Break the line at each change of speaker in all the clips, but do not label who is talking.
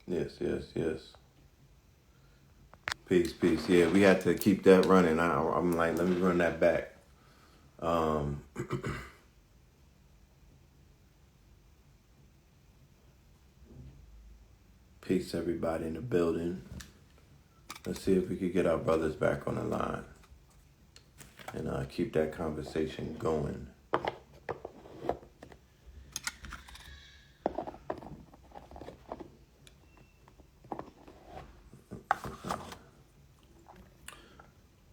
Yes, yes, yes. Peace, peace. Yeah, we had to keep that running. I'm like, let me run that back. Um, Peace, everybody in the building. Let's see if we could get our brothers back on the line and keep that conversation going.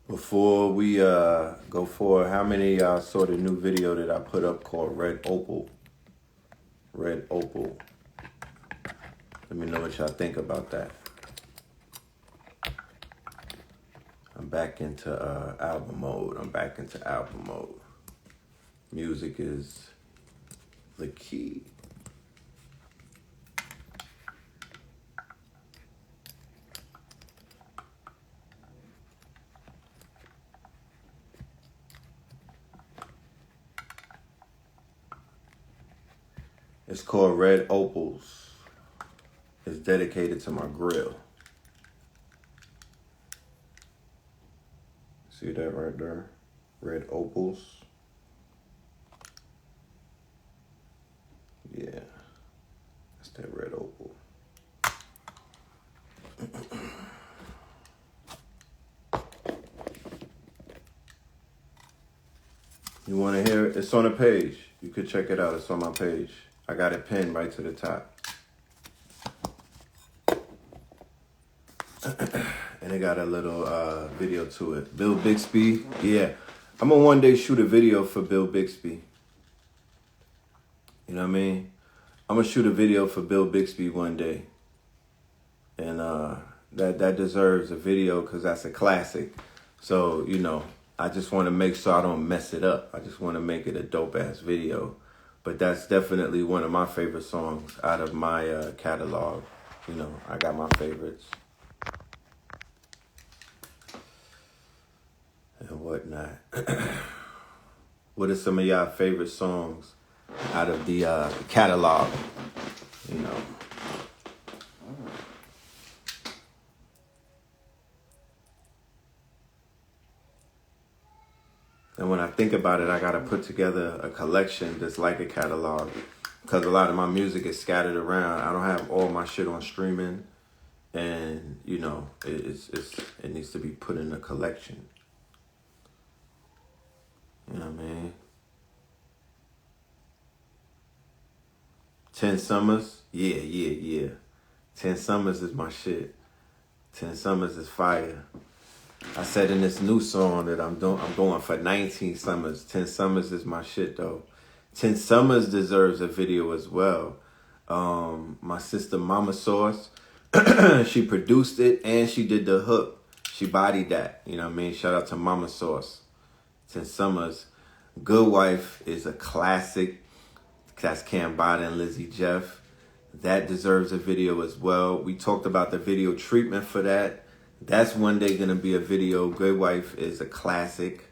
Before we go forward, how many of y'all saw the new video that I put up called Red Opal? Red Opal. Let me know what y'all think about that. I'm back into album mode. Music is the key. It's called Red Opals. It's dedicated to my grill. See that right there? Red Opals. Yeah. That's that Red Opal. You want to hear it? It's on the page. You could check it out. It's on my page. I got it pinned right to the top. And it got a little video to it. Bill Bixby. Yeah. I'm going to one day shoot a video for Bill Bixby. You know what I mean? I'm going to shoot a video for Bill Bixby one day. And that deserves a video because that's a classic. So, you know, I just want to make sure I don't mess it up. I just want to make it a dope-ass video. But that's definitely one of my favorite songs out of my catalog. You know, I got my favorites. And whatnot. What are some of y'all favorite songs out of the catalog? You know. And when I think about it, I got to put together a collection that's like a catalog. Because a lot of my music is scattered around. I don't have all my shit on streaming. And, you know, it needs to be put in a collection. You know what I mean? 10 Summers? Yeah. 10 Summers is my shit. 10 Summers is fire. I said in this new song that I'm going for 19 Summers. 10 Summers is my shit, though. 10 Summers deserves a video as well. My sister Mama Sauce, she produced it and she did the hook. She bodied that. You know what I mean? Shout out to Mama Sauce. 10 Summers. Good Wife is a classic. That's Cambada and Lizzie Jeff. That deserves a video as well. We talked about the video treatment for that. That's one day going to be a video. Good Wife is a classic.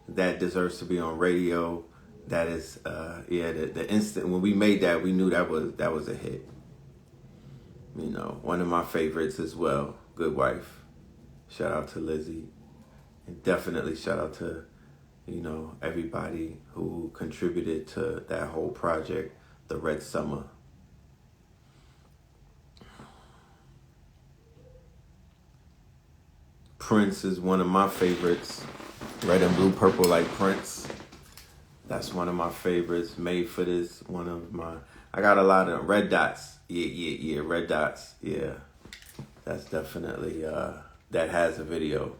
That deserves to be on radio. That is, the instant when we made that, we knew that was a hit. You know, one of my favorites as well. Good Wife. Shout out to Lizzie. And definitely shout out to, you know, everybody who contributed to that whole project, The Red Summer. Prince is one of my favorites. Red and Blue Purple like Prince. That's one of my favorites. Made for This, one of my... I got a lot of Red Dots. Yeah. Red Dots. Yeah. That's definitely... that has a video.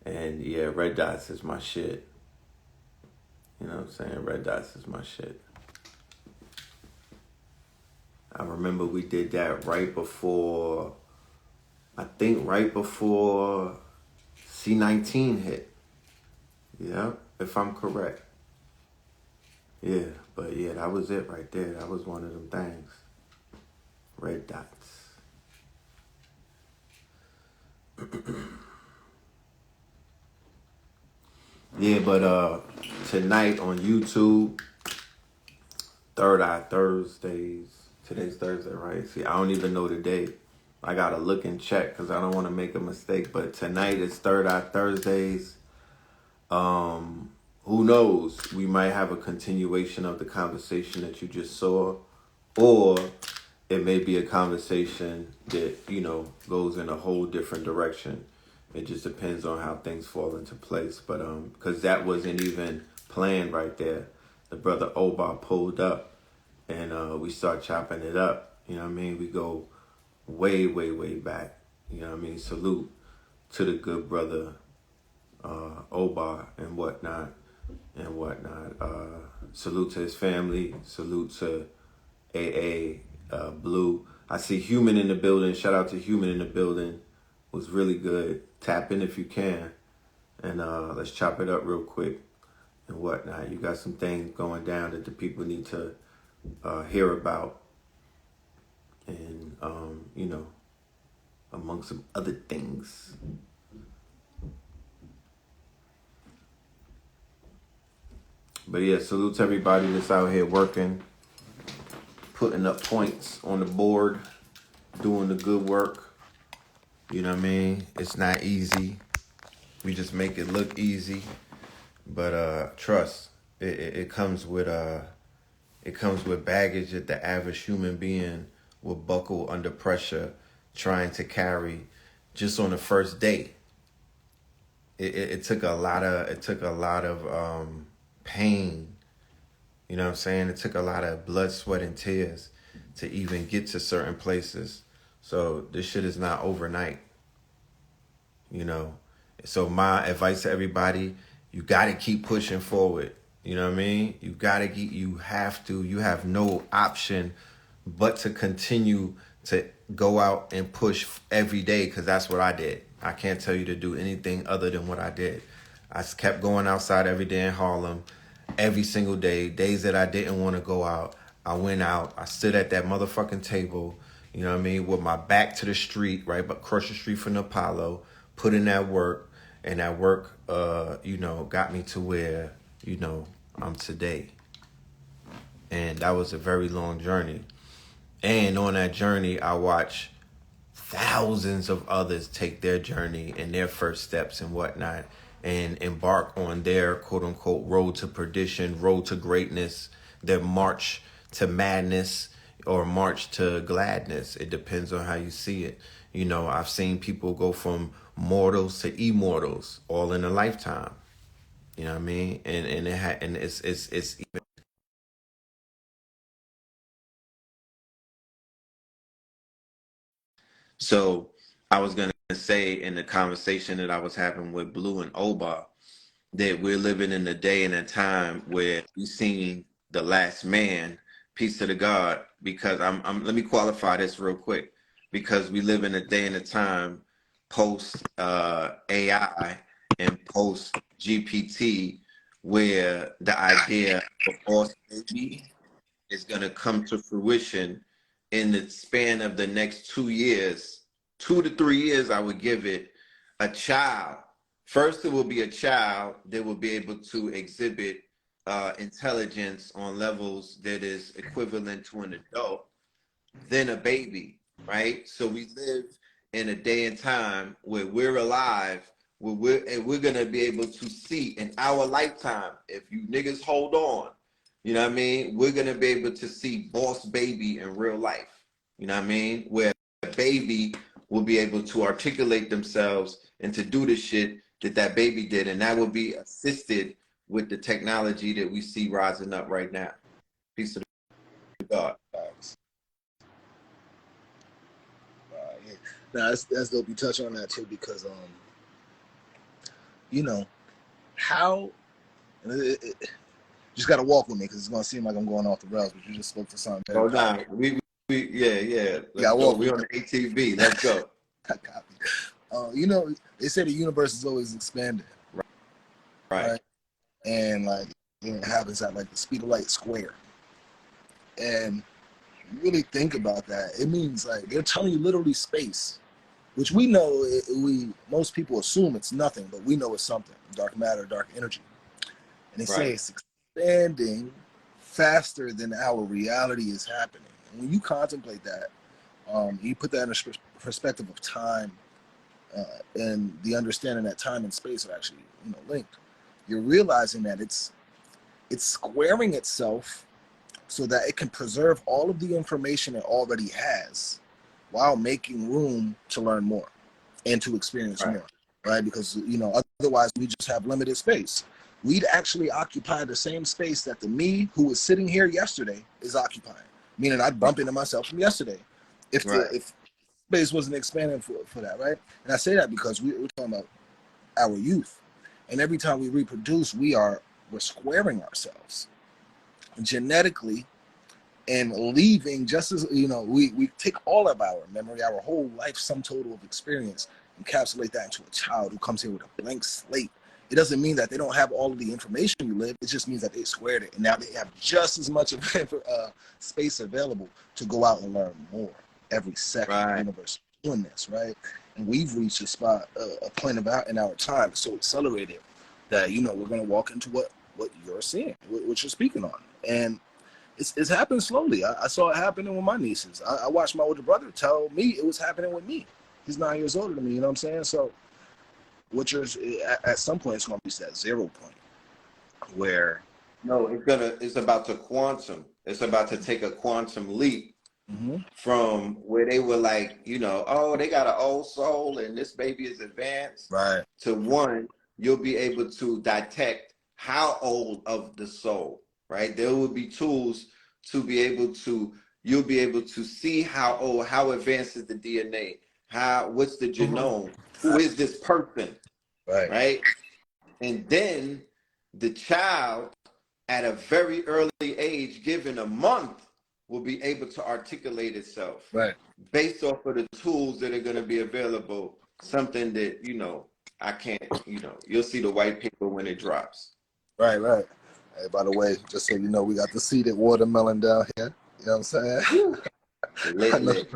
And yeah, Red Dots is my shit. You know what I'm saying? Red Dots is my shit. I remember we did that right before C19 hit. Yeah, if I'm correct. Yeah, but yeah, that was it right there. That was one of them things. Red Dots. Yeah, but tonight on YouTube, Third Eye Thursdays. Today's Thursday, right? See, I don't even know the day. I gotta look and check because I don't want to make a mistake. But tonight is Third Eye Thursdays. Who knows? We might have a continuation of the conversation that you just saw, or it may be a conversation that, you know, goes in a whole different direction. It just depends on how things fall into place. But because that wasn't even planned right there. The brother Oba pulled up and we start chopping it up. You know what I mean? We go way, way, way back. You know what I mean? Salute to the good brother Oba and whatnot. Salute to his family. Salute to AA Blue. I see Human in the building. Shout out to Human in the building. Was really good. Tap in if you can. And let's chop it up real quick and whatnot. You got some things going down that the people need to hear about. And, you know, among some other things. But yeah, salute to everybody that's out here working, putting up points on the board, doing the good work. You know what I mean? It's not easy. We just make it look easy. But trust, it comes with baggage that the average human being will buckle under pressure trying to carry just on the first day. It took a lot of pain. You know what I'm saying? It took a lot of blood, sweat, and tears to even get to certain places. So this shit is not overnight. You know? So my advice to everybody, you got to keep pushing forward. You know what I mean? You have no option but to continue to go out and push every day, because that's what I did. I can't tell you to do anything other than what I did. I kept going outside every day in Harlem, every single day. Days that I didn't want to go out, I went out. I stood at that motherfucking table, you know what I mean, with my back to the street, right, but across the street from the Apollo, put in that work, and that work, you know, got me to where, you know, I'm today. And that was a very long journey. And on that journey, I watched thousands of others take their journey and their first steps and whatnot and embark on their quote unquote road to perdition, road to greatness, their march to madness or march to gladness. It depends on how you see it. You know, I've seen people go from mortals to immortals all in a lifetime. You know what I mean? And it's even. So I was gonna say in the conversation that I was having with Blue and Oba that we're living in a day and a time where we've seen the last man, peace to the God, because I'm let me qualify this real quick, because we live in a day and a time post AI and post GPT where the idea of boss baby is going to come to fruition in the span of the next 2 years, 2 to 3 years. I would give it a child. First, it will be a child that will be able to exhibit intelligence on levels that is equivalent to an adult, then a baby, right? So we live in a day and time where we're alive, and we're gonna be able to see in our lifetime, if you niggas hold on, you know what I mean? We're gonna be able to see boss baby in real life. You know what I mean? Where a baby will be able to articulate themselves and to do the shit that baby did, and that will be assisted with the technology that we see rising up right now. Peace of God.
Yeah. Now that's dope. You touch on that too, because you know how you just got to walk with me, because it's gonna seem like I'm going off the rails, but you just spoke to something very
Oh nah,
powerful.
yeah.
Yeah,
Let's go. We on the ATV. Let's go.
You know, they say the universe is always expanding,
Right.
and like it happens at like the speed of light square. And you really think about that, it means like they're telling you literally space, which we know most people assume it's nothing, but we know it's something. Dark matter, dark energy. And they say it's expanding faster than our reality is happening. And when you contemplate that, You put that in a perspective of time, and the understanding that time and space are actually, linked. You're realizing that it's squaring itself so that it can preserve all of the information it already has while making room to learn more and to experience more, right? Because, otherwise we just have limited space. We'd actually occupy the same space that the me who was sitting here yesterday is occupying, meaning I'd bump into myself from yesterday if space wasn't expanding for that, right? And I say that because we're talking about our youth, and every time we reproduce, we're squaring ourselves genetically and leaving, just as we take all of our memory, our whole life sum total of experience, encapsulate that into a child who comes here with a blank slate. It doesn't mean that they don't have all of the information you live. It just means that they squared it, and now they have just as much of space available to go out and learn more every second. The universe doing this, right? And we've reached a spot, a point about in our time so accelerated that we're going to walk into what you're seeing, what you're speaking on, and it's happened slowly. I saw it happening with my nieces. I watched my older brother tell me it was happening with me. He's 9 years older than me. You know what I'm saying? So, at some point it's going to reach that 0 point where
it's about to quantum. It's about to take a quantum leap from where they were like, oh, they got an old soul and this baby is advanced,
right?
To one, you'll be able to detect how old of the soul. Right, there will be tools to be able to. You'll be able to see how old, how advanced is the DNA, what's the genome, who is this person, right? And then the child, at a very early age, given a month, will be able to articulate itself, based off of the tools that are going to be available. Something that I can't. You'll see the white paper when it drops.
Right. Hey, by the way, just so you know, we got the seeded watermelon down here. You know what I'm saying?
Lit.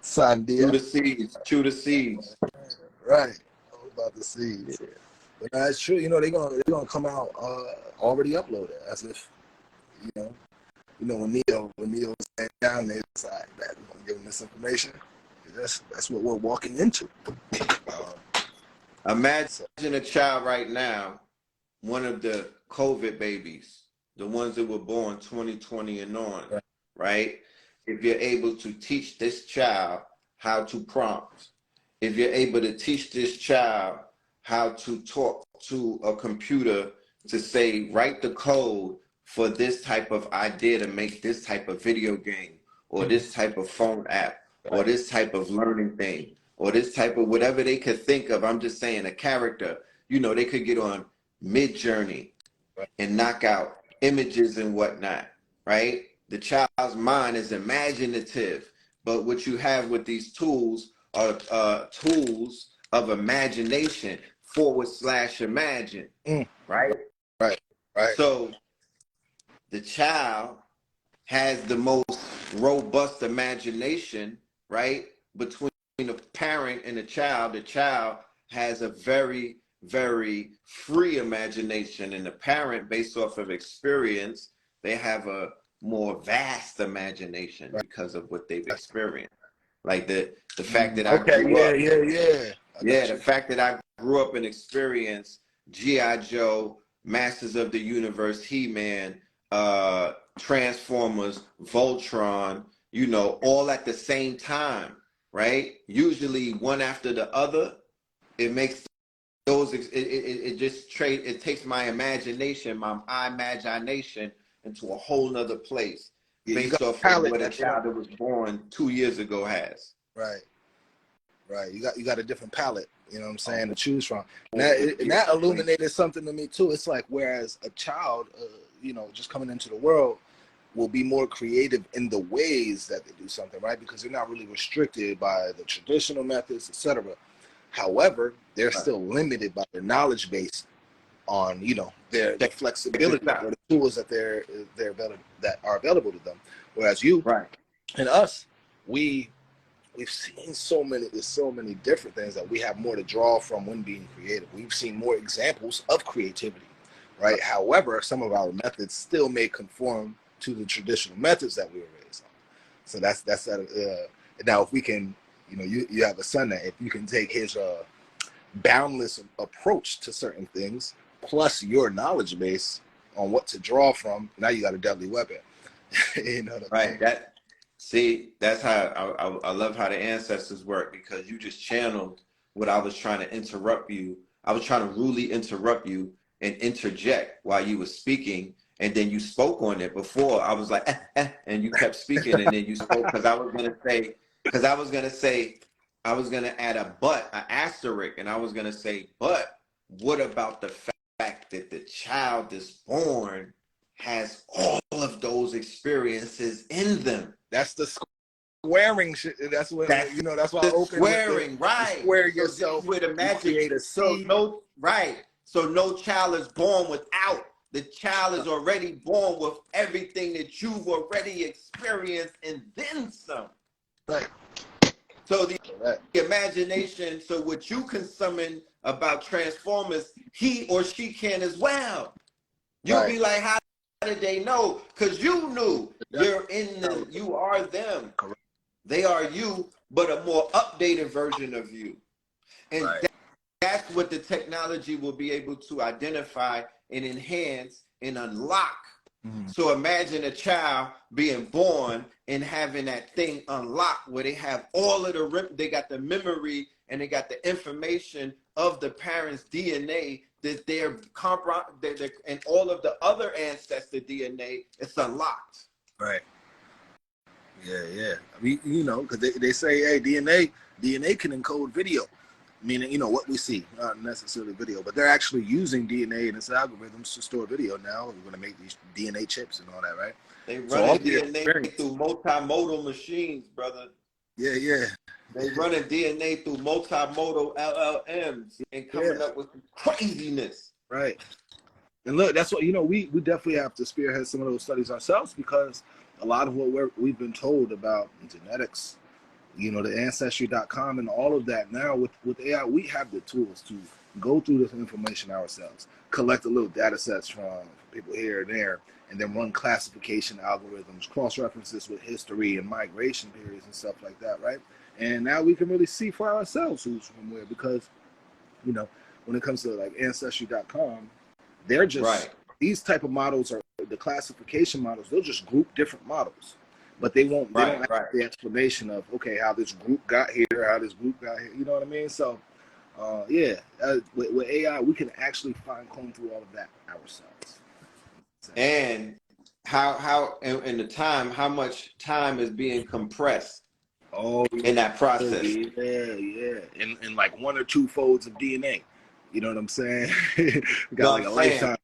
Sandia.
Chew the seeds.
Right. About the seeds. Yeah. But that's true. They're gonna come out already uploaded, as if when Neo was down there, it's like that we're gonna give them this information. That's what we're walking into.
Imagine a child right now, one of the COVID babies, the ones that were born 2020 and on, right? If you're able to teach this child how to prompt, if you're able to teach this child how to talk to a computer to say, write the code for this type of idea to make this type of video game, or this type of phone app, or this type of learning thing, or this type of whatever they could think of. I'm just saying a character, they could get on Mid-Journey and knock out images and whatnot, right? The child's mind is imaginative, but what you have with these tools are tools of imagination /imagine, right?
Right.
So the child has the most robust imagination, right? Between the parent and the child has a very, very free imagination, and the parent, based off of experience, they have a more vast imagination because of what they've experienced. Like the fact that I grew up. The fact that I grew up and experienced G.I. Joe, Masters of the Universe, He-Man, Transformers, Voltron, all at the same time, right? Usually one after the other. It makes those, it takes my imagination, into a whole nother place, based off of what a child that was born 2 years ago has.
Right. You got a different palette, you know what I'm saying, to choose from. And that illuminated something to me too. It's like, whereas a child, just coming into the world, will be more creative in the ways that they do something, right? Because they're not really restricted by the traditional methods, etc. However, they're still limited by their knowledge base on, their flexibility or the tools that that are available to them. Whereas you and us, we've seen so many different things that we have more to draw from when being creative. We've seen more examples of creativity, right? However, some of our methods still may conform to the traditional methods that we were raised on. So that's that. Now, if we can, you have a son that if you can take his boundless approach to certain things, plus your knowledge base on what to draw from, now you got a deadly weapon. You know what I mean?
Right. That's how I love how the ancestors work, because you just channeled what I was trying to interrupt you. I was trying to rudely interrupt you and interject while you were speaking, and then you spoke on it. Before I was like, and you kept speaking, and then you spoke, because I was gonna add a but, an asterisk, and I was gonna say, but what about the fact that the child is born has all of those experiences in them?
That's the squaring shit. That's what that's why I
The
open with
squaring, right?
square
So this
yourself.
is where the
You create
magic.
a
So
seed.
no child is born without. The child is already born with everything that you've already experienced and then some.
Right.
So the imagination, so what you can summon about Transformers, he or she can as well. You'll be like, how did they know? Because you knew. You are them.
Correct.
They are you, but a more updated version of you. And that's what the technology will be able to identify and enhance and unlock. Mm-hmm. So imagine a child being born and having that thing unlocked, where they have all of they got the memory and they got the information of the parents' DNA, that they're and all of the other ancestor DNA, it's unlocked.
Right. Yeah. I mean, because they say, hey, DNA can encode video, meaning, what we see, not necessarily video, but they're actually using DNA and its algorithms to store video now. We're going to make these DNA chips and all that, right?
They running DNA through multimodal machines, brother.
Yeah.
They running DNA through multimodal LLMs and coming up with craziness.
Right. And look, that's what, we definitely have to spearhead some of those studies ourselves, because a lot of what we've been told about genetics, the Ancestry.com and all of that, now with AI, we have the tools to go through this information ourselves, collect a little data sets from people here and there, and then run classification algorithms, cross-references with history and migration periods and stuff like that, right? And now we can really see for ourselves who's from where, because, when it comes to like Ancestry.com, they're just, these type of models are the classification models. They'll just group different models, but they don't have the explanation of, okay, how this group got here, how this group got here. You know what I mean? So, with AI, we can actually comb through all of that ourselves.
And how in the time, how much time is being compressed in that process?
Yeah. In like 1 or 2 folds of DNA. You know what I'm saying? We got like a lifetime.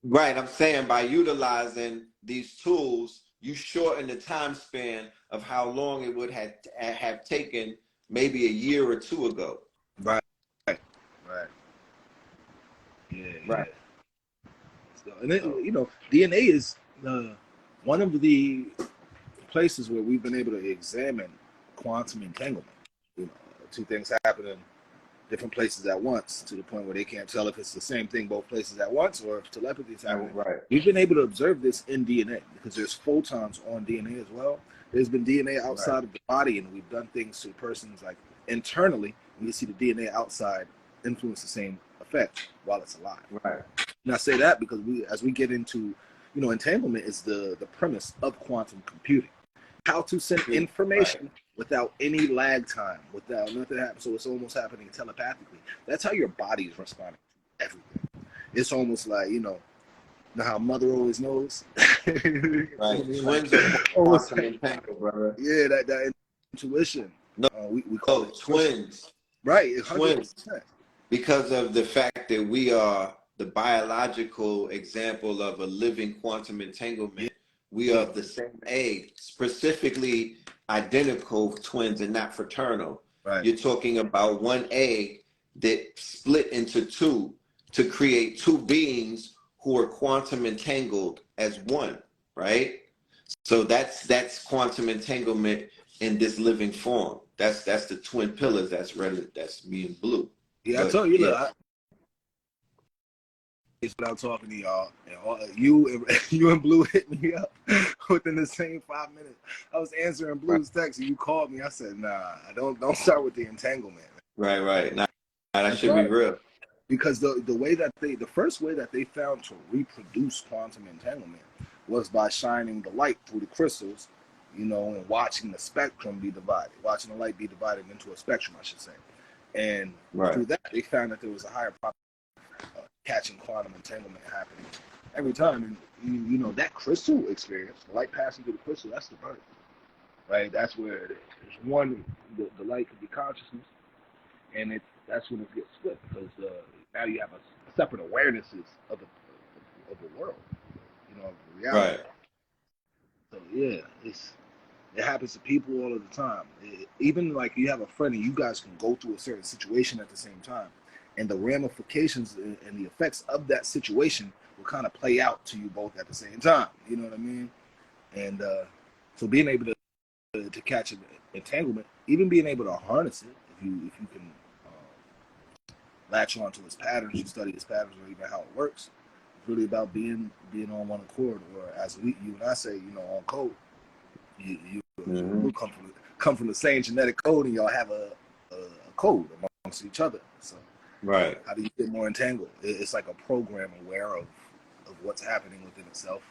Right, I'm saying by utilizing these tools, you shorten the time span of how long it would have taken maybe a year or 2 ago.
Right. Yeah.
Right.
So, and then, DNA is one of the places where we've been able to examine quantum entanglement. 2 things happening different places at once, to the point where they can't tell if it's the same thing both places at once or if telepathy is happening.
Right.
We've been able to observe this in DNA, because there's photons on DNA as well. There's been DNA outside of the body, and we've done things to persons like internally, and you see the DNA outside influence the same effect while it's alive.
Right.
And I say that because as we get into, entanglement is the premise of quantum computing. How to send information without any lag time, without nothing happening. So it's almost happening telepathically. That's how your body is responding to everything. It's almost like, how mother always knows.
Right. Twins are quantum entangled, brother.
Yeah, that intuition.
No,
we call it
twins.
Right, 100%.
Twins. Because of the fact that we are the biological example of a living quantum entanglement. We are of the same egg, specifically identical twins and not fraternal.
Right.
You're talking about one egg that split into 2 to create 2 beings who are quantum entangled as one, right? So that's quantum entanglement in this living form. That's the twin pillars. That's me and blue.
Yeah, I told you. without talking to y'all, and you and Blue hit me up within the same 5 minutes. I was answering Blue's text, and you called me. I said, "Nah, don't start with the entanglement."
Right. Nah, that should be
Right.
real.
Because the first way that they found to reproduce quantum entanglement was by shining the light through the crystals, and watching the spectrum be divided, watching the light be divided into a spectrum, I should say. And through that, they found that there was a higher probability of catching quantum entanglement happening every time. And that crystal experience, the light passing through the crystal, that's the birth, right? That's where there's one, the light could be consciousness, and that's when it gets split, because now you have a separate awarenesses of the world, of reality.
Right.
So yeah, it happens to people all of the time. Even like you have a friend and you guys can go through a certain situation at the same time, and the ramifications and the effects of that situation will kind of play out to you both at the same time. You know what I mean? And so being able to catch an entanglement, even being able to harness it, if you can latch onto its patterns, you study its patterns, or even how it works. It's really about being on one accord, or as you and I say, on code. You come from the same genetic code, and y'all have a code amongst each other. So
Right.
how do you get more entangled? It's like a program aware of what's happening within itself,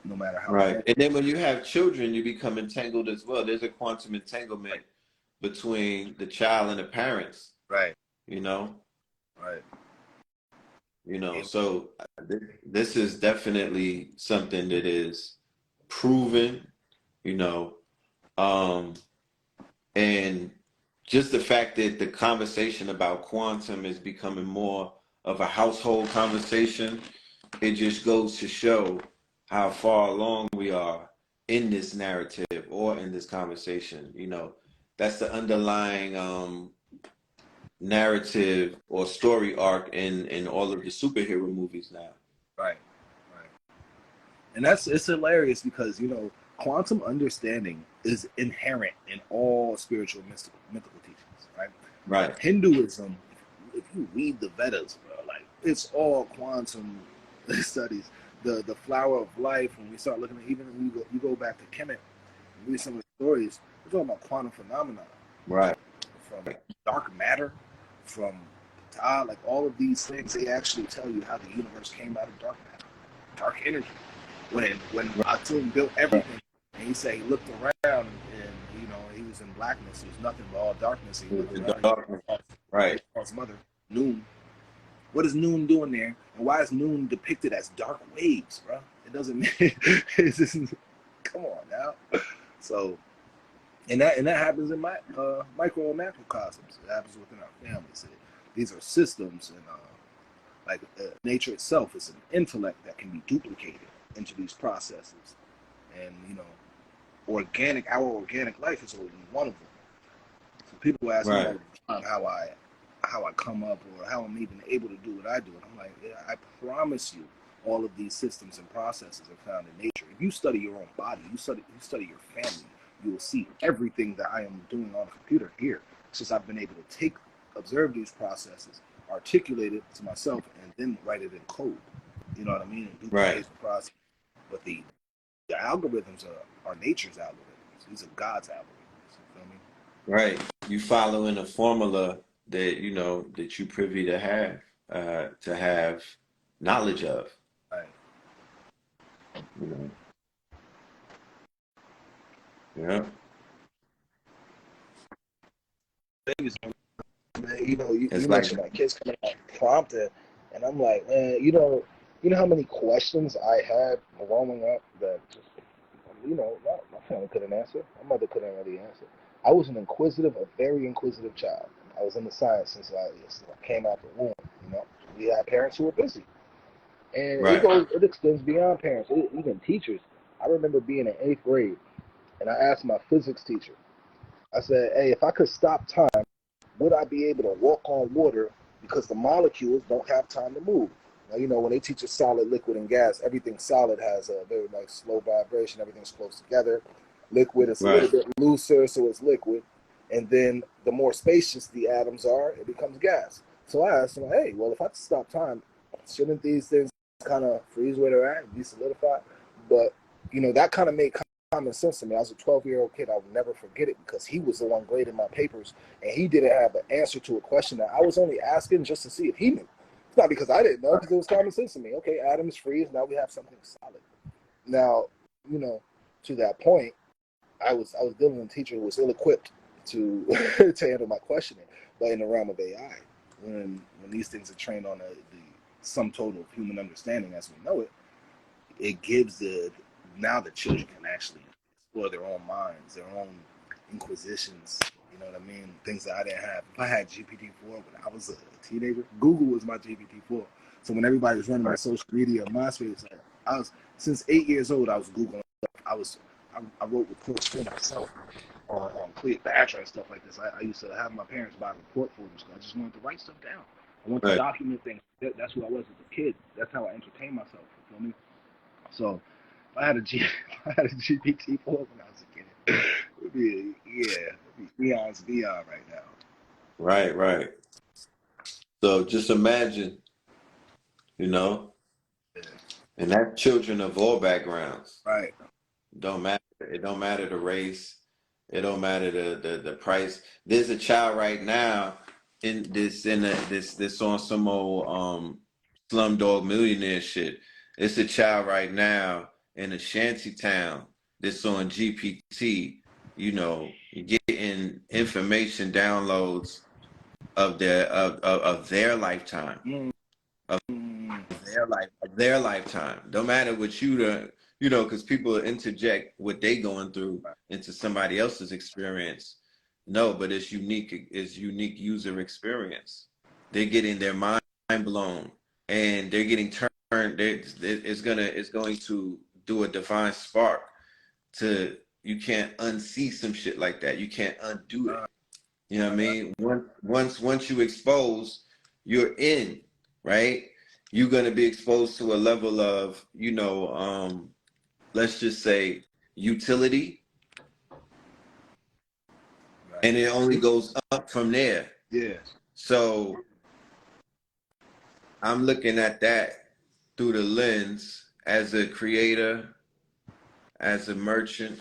no matter how.
Right. And then when you have children, you become entangled as well. There's a quantum entanglement between the child and the parents.
Right.
You know.
Right.
So this is definitely something that is proven. You know, and just the fact that the conversation about quantum is becoming more of a household conversation, it just goes to show how far along we are in this narrative or in this conversation. That's the underlying narrative or story arc in all of the superhero movies now.
Right. And it's hilarious because quantum understanding is inherent in all spiritual mythical teachings, right?
Right.
Hinduism, if you read the Vedas, bro, like it's all quantum studies. The flower of life. When we start looking at, even when you go back to Kemet, and read some of the stories, we're talking about quantum phenomena,
right?
From dark matter, from like all of these things. They actually tell you how the universe came out of dark matter, dark energy. When Atum built everything, and he said he looked around and he was in blackness. It was nothing but all darkness. He looked around.
Right.
His mother, Noon. What is Noon doing there? And why is Noon depicted as dark waves, bro? It doesn't. It's just, come on now. So, and that happens in my micro and macrocosms. It happens within our families. These are systems, and nature itself is an intellect that can be duplicated into these processes, and our organic life is only one of them. So people ask me all the time how I come up, or how I'm even able to do what I do, and I'm like, yeah, I promise you, all of these systems and processes are found in nature. If you study your own body, you study your family, you will see everything that I am doing on a computer here. Since I've been able to observe these processes, articulate it to myself, and then write it in code. You know what I mean? And duplicate the process. But the algorithms are nature's algorithms. These are God's algorithms. You feel me?
Right. You following a formula that that you privy to have knowledge of.
Right.
Yeah.
You mentioned my kids coming out prompted, and I'm like, man, you know how many questions I had growing up that just, my family couldn't answer. My mother couldn't really answer. I was a very inquisitive child. I was into science since I came out the womb. We had parents who were busy, and it extends beyond parents, even teachers. I remember being in 8th grade, and I asked my physics teacher. I said, "Hey, if I could stop time, would I be able to walk on water because the molecules don't have time to move?" Now, when they teach us solid, liquid, and gas, everything solid has a very slow vibration. Everything's close together. Liquid is a little bit looser, so it's liquid. And then the more spacious the atoms are, it becomes gas. So I asked him, hey, well, if I could stop time, shouldn't these things kind of freeze where they're at and be solidified? But that kind of made common sense to me. I was a 12-year-old kid. I will never forget it because he was the one grading my papers, and he didn't have an answer to a question that I was only asking just to see if he knew. It's not because I didn't know, because it was common sense to me. Okay, atoms freeze. Now we have something solid. Now, to that point, I was dealing with a teacher who was ill-equipped to to handle my questioning. But in the realm of AI, when these things are trained on the sum total of human understanding as we know it, it gives now the children can actually explore their own minds, their own inquisitions. You know what I mean? Things that I didn't have. If I had GPT-4 when I was a teenager, Google was my GPT-4. So when everybody was running my social media, MySpace, since 8 years old, I was Googling. I wrote reports for myself on Cleopatra and stuff like this. I used to have my parents buy report for them, so I just wanted to write stuff down. I wanted to document things. That's who I was as a kid. That's how I entertained myself. You feel me? So if I had a GPT-4 when I was a kid, it'd be Neon's Neon right now.
Right. So just imagine, and that's children of all backgrounds.
Right.
Don't matter. It don't matter the race. It don't matter the price. There's a child right now this on some old Slumdog Millionaire shit. It's a child right now in a shanty town that's on GPT, getting information downloads of their lifetime. Of their lifetime. Don't matter what because people interject what they going through into somebody else's experience. No, but it's unique user experience. They're getting their mind blown, and they're getting turned. It's going to do a divine spark. You can't unsee some shit like that. You can't undo it. You know what I mean? Once you expose, you're in, right? You're going to be exposed to a level of, let's just say utility. Right. And it only goes up from there.
Yeah.
So I'm looking at that through the lens as a creator, as a merchant,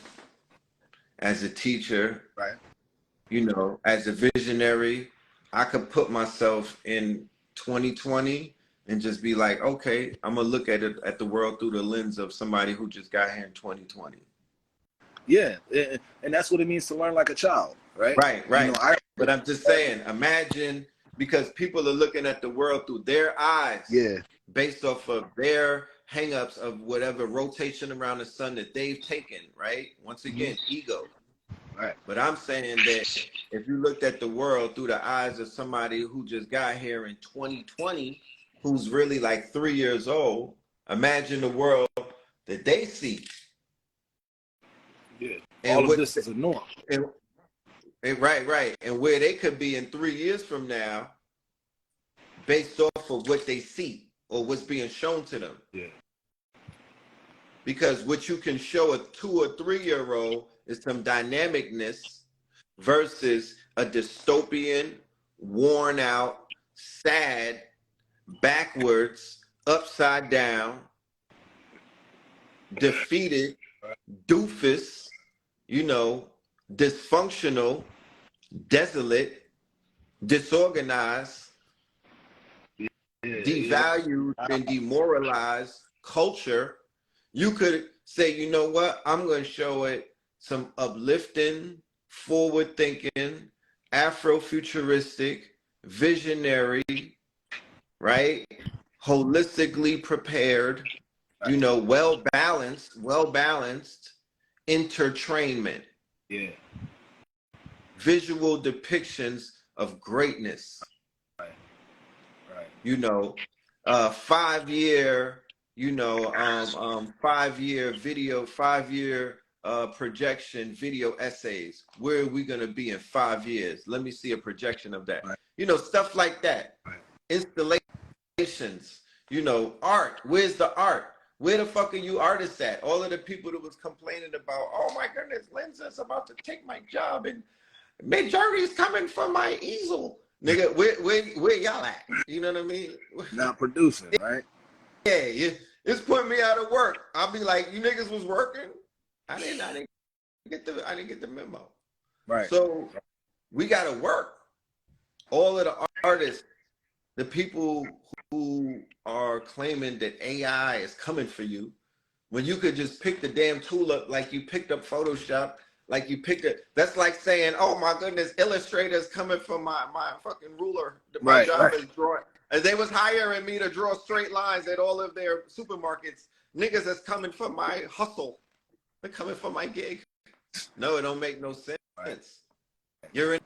as a teacher,
right?
As a visionary. I could put myself in 2020 and just be like, okay, I'm gonna look at the world through the lens of somebody who just got here in 2020.
Yeah, and that's what it means to learn like a child, right?
Right. But I'm just saying, imagine, because people are looking at the world through their eyes, based off of their hangups of whatever rotation around the sun that they've taken, right? Once again, ego.
Right.
But I'm saying that if you looked at the world through the eyes of somebody who just got here in 2020, who's really like 3 years old, imagine the world that they see.
Yeah. And all of this is a norm.
Right. And where they could be in 3 years from now, based off of what they see or what's being shown to them.
Yeah.
Because what you can show a 2 or 3 year old is some dynamicness versus a dystopian, worn out, sad, backwards, upside down, defeated, doofus, dysfunctional, desolate, disorganized, devalued, and demoralized culture. You could say, you know what? I'm going to show it some uplifting, forward-thinking, Afrofuturistic, visionary, right? Holistically prepared, well-balanced entertainment.
Yeah.
Visual depictions of greatness.
Right.
5-year, 5-year video, 5-year projection video essays. Where are we going to be in 5 years? Let me see a projection of that. Right. Stuff like that.
Right.
Installations, art. Where's the art? Where the fuck are you artists at? All of the people that was complaining about, oh my goodness, Lindsay's about to take my job and majority is coming from my easel. Nigga, where y'all at? You know what I mean?
Not producing, right?
Yeah, it's putting me out of work. I'll be like, you niggas was working. I didn't get the memo.
Right.
So we gotta work. All of the artists, the people who are claiming that AI is coming for you, when you could just pick the damn tool up like you picked up Photoshop, like you picked it. That's like saying, oh my goodness, Illustrator's coming for my fucking ruler. My
Right.
job
Right.
is drawing. And they was hiring me to draw straight lines at all of their supermarkets. Niggas that's coming for my hustle. They're coming for my gig. No, it don't make no sense.
Right.
You're in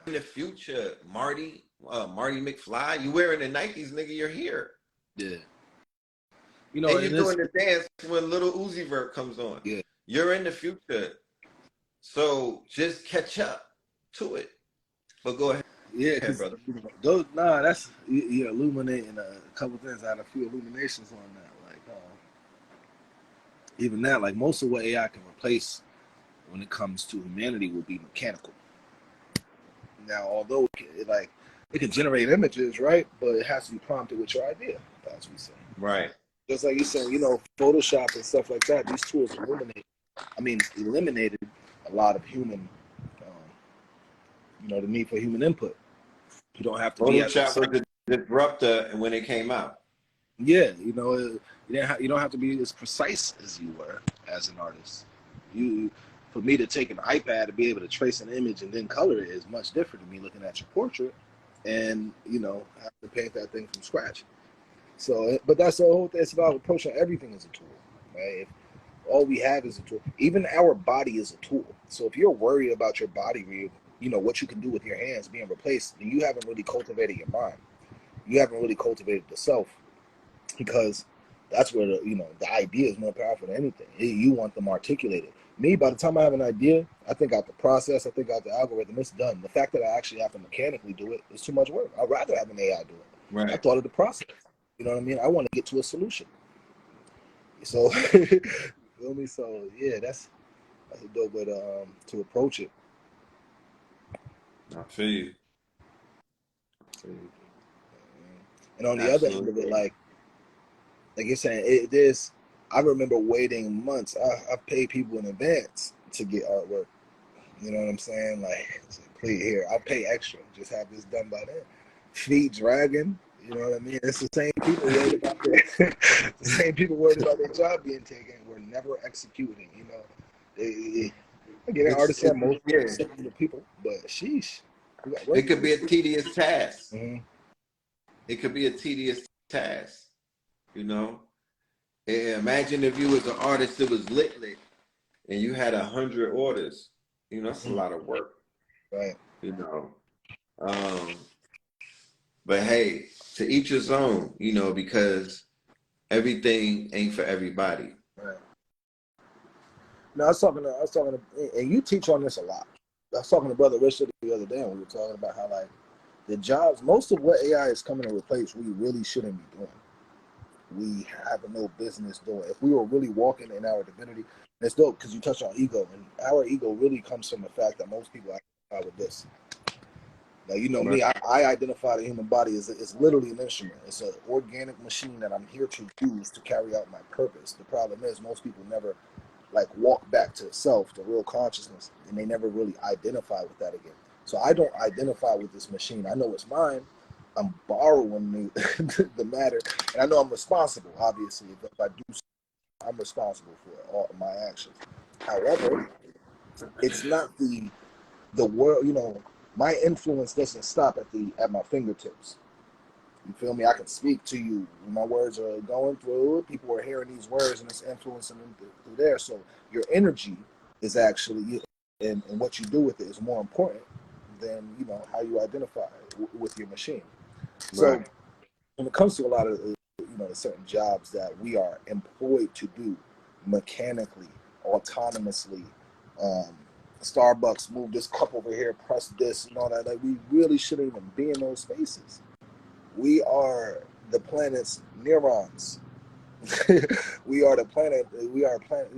the future, Marty McFly. You wearing the Nikes, nigga, you're here.
Yeah.
And you're doing the dance when Little Uzi Vert comes on.
Yeah.
You're in the future. So just catch up to it. But go ahead.
Yeah, because that's you're illuminating a couple things. I had a few illuminations on that. Like even that, like most of what AI can replace when it comes to humanity will be mechanical. Now, although it can generate images, right? But it has to be prompted with your idea, as we say.
Right.
Just like you said, Photoshop and stuff like that. These tools eliminated a lot of human, the need for human input. You don't have to be as
Photoshop was the disruptor when it came out.
Yeah, you don't have to be as precise as you were as an artist. For me to take an iPad and be able to trace an image and then color it is much different than me looking at your portrait and have to paint that thing from scratch. So, but that's the whole thing. It's about approaching everything as a tool, right? If all we have is a tool. Even our body is a tool. So if you're worried about your body, what you can do with your hands being replaced, then you haven't really cultivated your mind. You haven't really cultivated the self. Because that's where the idea is more powerful than anything. You want them articulated. Me, by the time I have an idea, I think out the process, I think out the algorithm, it's done. The fact that I actually have to mechanically do it is too much work. I'd rather have an AI do it.
Right.
I thought of the process. You know what I mean? I want to get to a solution. So, feel me? So yeah, that's a dope way to approach it.
I feel you.
And on the other end of it, like you're saying, I remember waiting months. I paid people in advance to get artwork. You know what I'm saying? Like, please, here, I'll pay extra. Just have this done by then. Feet dragging. You know what I mean? It's the same people worried about their job being taken. We're never executing. Again, artists are most people, but sheesh.
It could be a tedious task.
Mm-hmm.
It could be a tedious task. Imagine if you was an artist that was lit, and you had 100 orders. That's a lot of work.
Right.
But hey, to each his own, because everything ain't for everybody.
Right. No, I was talking to, and you teach on this a lot. I was talking to Brother Richard the other day, and we were talking about how the jobs, most of what AI is coming to replace, we really shouldn't be doing. We have no business doing. If we were really walking in our divinity, it's dope because you touch on ego, and our ego really comes from the fact that most people identify with this. Now, me, I identify the human body as literally an instrument. It's an organic machine that I'm here to use to carry out my purpose. The problem is most people never walk back to self, to real consciousness, and they never really identify with that again. So I don't identify with this machine. I know it's mine. I'm borrowing the matter, and I know I'm responsible. Obviously, if I do, I'm responsible for all my actions. However, it's not the world. My influence doesn't stop at my fingertips. You feel me? I can speak to you. My words are going through. People are hearing these words, and it's influencing them through there. So your energy is actually, and what you do with it is more important than how you identify with your machine. So when it comes to a lot of certain jobs that we are employed to do mechanically, autonomously, Starbucks, move this cup over here, press this, and all that. Like, we really shouldn't even be in those spaces. We are the planet's neurons. We are the planet. We are a planet.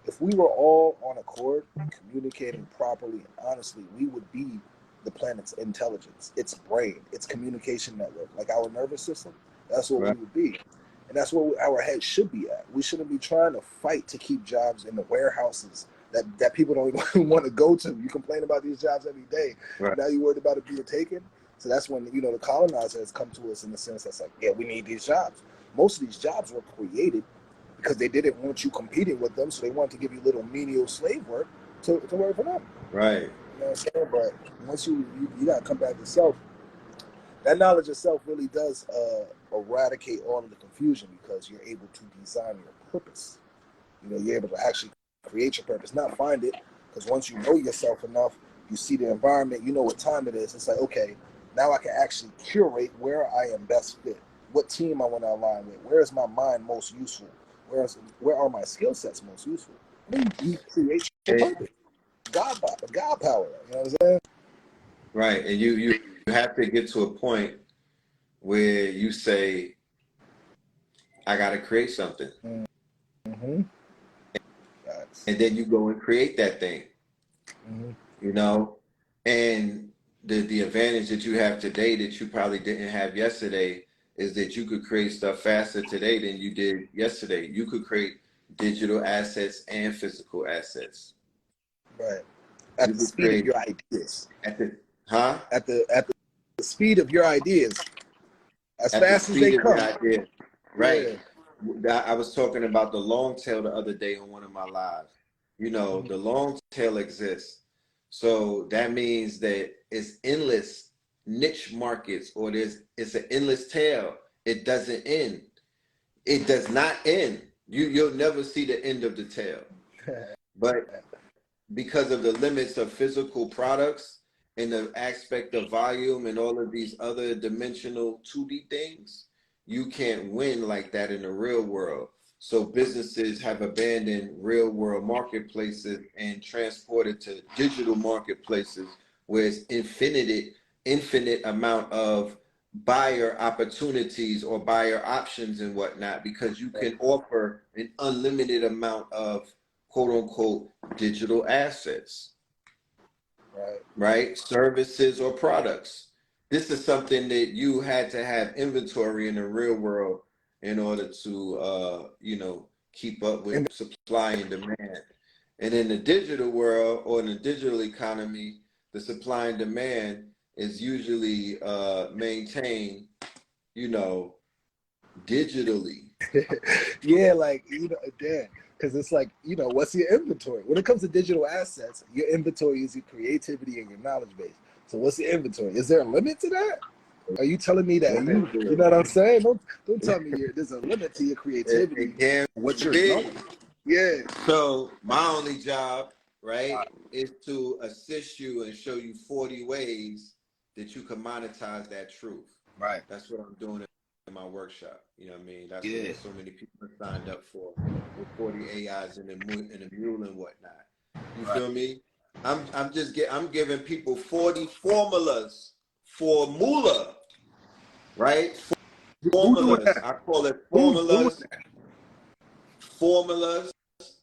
If we were all on accord, communicating properly and honestly, we would be the planet's intelligence, its brain, its communication network, like our nervous system. That's what we
Right.
would be. And that's where our head should be at. We shouldn't be trying to fight to keep jobs in the warehouses that people don't even want to go to. You complain about these jobs every day.
Right.
Now you're worried about it being taken. So that's when, the colonizer has come to us in the sense that's like, yeah, we need these jobs. Most of these jobs were created because they didn't want you competing with them, so they wanted to give you little menial slave work to work for them.
Right.
You know what I'm saying? But once you got to come back to self, that knowledge of self really does eradicate all of the confusion because you're able to design your purpose. You're able to actually create your purpose, not find it. Because once you know yourself enough, you see the environment, you know what time it is. It's like, okay, now I can actually curate where I am best fit, what team I want to align with, where is my mind most useful, where are my skill sets most useful. Then you create your purpose. God power. You know what I'm saying?
Right. And you have to get to a point where you say, I got to create something.
Mm-hmm.
And then you go and create that thing.
Mm-hmm.
And the advantage that you have today that you probably didn't have yesterday is that you could create stuff faster today than you did yesterday. You could create digital assets and physical assets.
Right. At the speed of your ideas.
At the
speed of your ideas. As
at
fast
the
as they
speed of
come.
your ideas. Right.
Yeah.
I was talking about the long tail the other day on one of my lives. The long tail exists. So that means that it's endless niche markets, or it's an endless tail. It doesn't end. It does not end. You'll never see the end of the tail. But because of the limits of physical products and the aspect of volume and all of these other dimensional 2D things, you can't win like that in the real world. So businesses have abandoned real world marketplaces and transported to digital marketplaces where it's infinite amount of buyer opportunities or buyer options and whatnot, because you can offer an unlimited amount of quote unquote digital assets, right? Services or products. This is something that you had to have inventory in the real world in order to, keep up with supply and demand. And in the digital world or in the digital economy, the supply and demand is usually maintained, digitally.
Yeah, like, Dan, because it's like, what's your inventory? When it comes to digital assets, your inventory is your creativity and your knowledge base. So what's the inventory? Is there a limit to that? Are you telling me that you know what I'm saying? Don't tell me there's a limit to your creativity. What you're doing. Yeah.
So my only job, right, is to assist you and show you 40 ways that you can monetize that truth.
Right.
That's what I'm doing in my workshop. You know what I mean? That's what so many people are signed up for, with 40 AIs and a mule and whatnot. You feel me? I'm giving people 40 formulas for moolah, right? Formulas. I call it formulas. Formulas